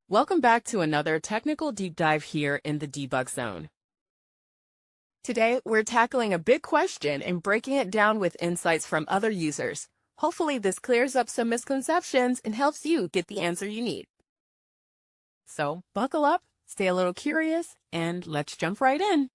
Welcome back to another technical deep dive here in the debug zone. Today, we're tackling a big question and breaking it down with insights from other users. Hopefully, this clears up some misconceptions and helps you get the answer you need. So, buckle up, stay a little curious, and let's jump right in.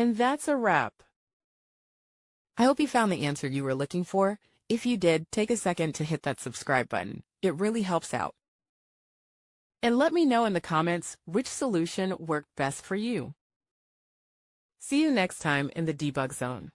And that's a wrap. I hope you found the answer you were looking for. If you did, take a second to hit that subscribe button. It really helps out. And let me know in the comments which solution worked best for you. See you next time in the debug zone.